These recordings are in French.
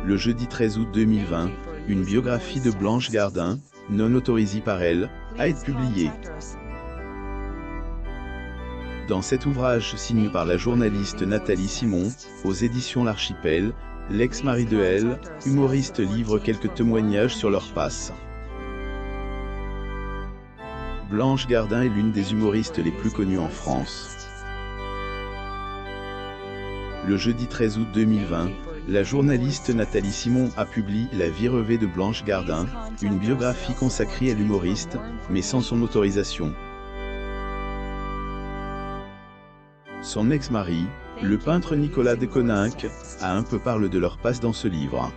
Le jeudi 13 août 2020, une biographie de Blanche Gardin, non autorisée par elle, a été publiée. Dans cet ouvrage signé par la journaliste Nathalie Simon, aux éditions L'Archipel, l'ex-mari de Elle, humoriste, livre quelques témoignages sur leur passe. Blanche Gardin est l'une des humoristes les plus connues en France. Le jeudi 13 août 2020, la journaliste Nathalie Simon a publié La vie rêvée de Blanche Gardin, une biographie consacrée à l'humoriste, mais sans son autorisation. Son ex-mari, le peintre Nicolas de Coninck, a un peu parlé de leur passe dans ce livre.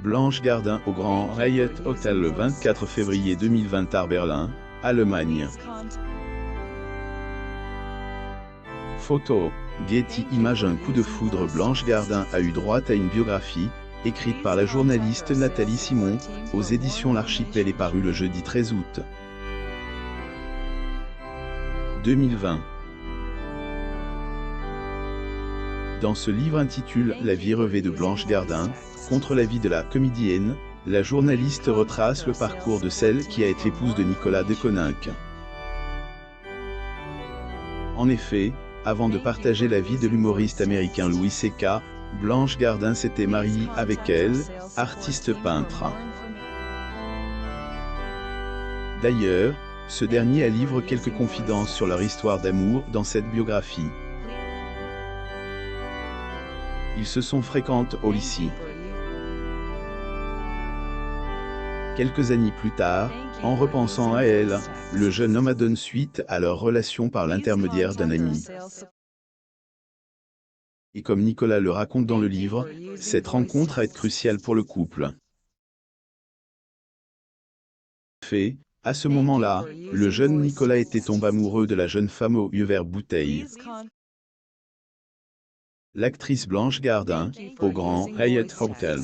Blanche Gardin au Grand Hyatt Hotel le 24 février 2020 à Berlin, Allemagne. Photo, Getty Images. Un coup de foudre. Blanche Gardin a eu droit à une biographie, écrite par la journaliste Nathalie Simon, aux éditions L'Archipel et parue le jeudi 13 août 2020. Dans ce livre intitulé La vie rêvée de Blanche Gardin, contre l'avis de la comédienne, la journaliste retrace le parcours de celle qui a été l'épouse de Nicolas de Coninck. En effet, avant de partager la vie de l'humoriste américain Louis C.K., Blanche Gardin s'était mariée avec Elle, artiste peintre. D'ailleurs, ce dernier a livré quelques confidences sur leur histoire d'amour dans cette biographie. Ils se sont fréquentés au lycée. Quelques années plus tard, en repensant à Elle, le jeune homme a donné suite à leur relation par l'intermédiaire d'un ami. Et comme Nicolas le raconte dans le livre, cette rencontre a été cruciale pour le couple. En fait, à ce moment-là, le jeune Nicolas était tombé amoureux de la jeune femme aux yeux verts bouteille. L'actrice Blanche Gardin, au Grand Hyatt Hotel.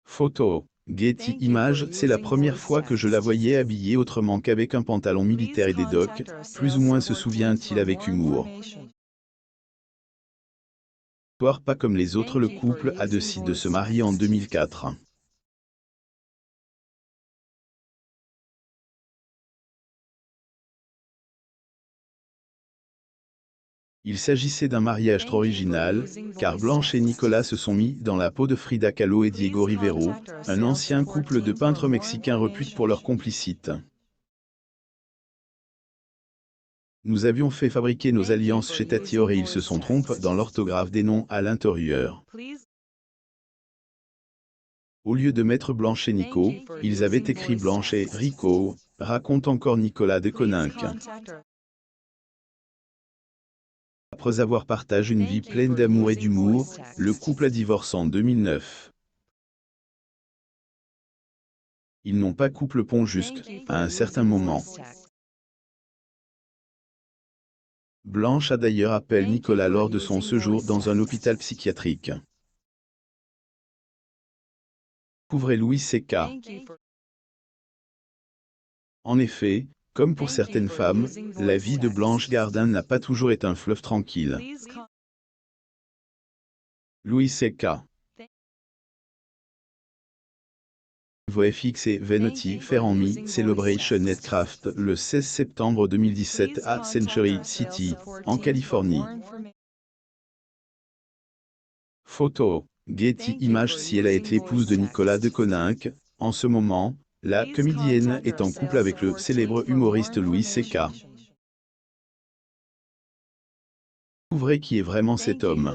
Photo, Getty Images. C'est la première fois que je la voyais habillée autrement qu'avec un pantalon militaire et des docks, plus ou moins, se souvient-il avec humour. Pas comme les autres, le couple a décidé de se marier en 2004. Il s'agissait d'un mariage trop original, car Blanche et Nicolas se sont mis dans la peau de Frida Kahlo et Diego Rivero, un ancien couple de peintres mexicains réputés pour leur complicité. Nous avions fait fabriquer nos alliances chez Tatior et ils se sont trompés dans l'orthographe des noms à l'intérieur. Au lieu de mettre Blanche et Nico, ils avaient écrit Blanche et Rico, raconte encore Nicolas de Coninck. Après avoir partagé une vie pleine d'amour et d'humour, le couple a divorcé en 2009. Ils n'ont pas coupé le pont jusqu'à un certain moment. Blanche a d'ailleurs appelé Nicolas lors de son séjour dans un hôpital psychiatrique. Couvrez Louis C.K. En effet, comme pour certaines femmes, la vie de Blanche Gardin n'a pas toujours été un fleuve tranquille. Louis C.K. VFX et Vanity Fair en Me Celebration at Craft le 16 septembre 2017 à Century City, en Californie. Photo, Getty Images. Si elle a été l'épouse de Nicolas de Coninck, en ce moment, la comédienne est en couple avec le célèbre humoriste Louis C.K. Découvrez qui est vraiment cet homme.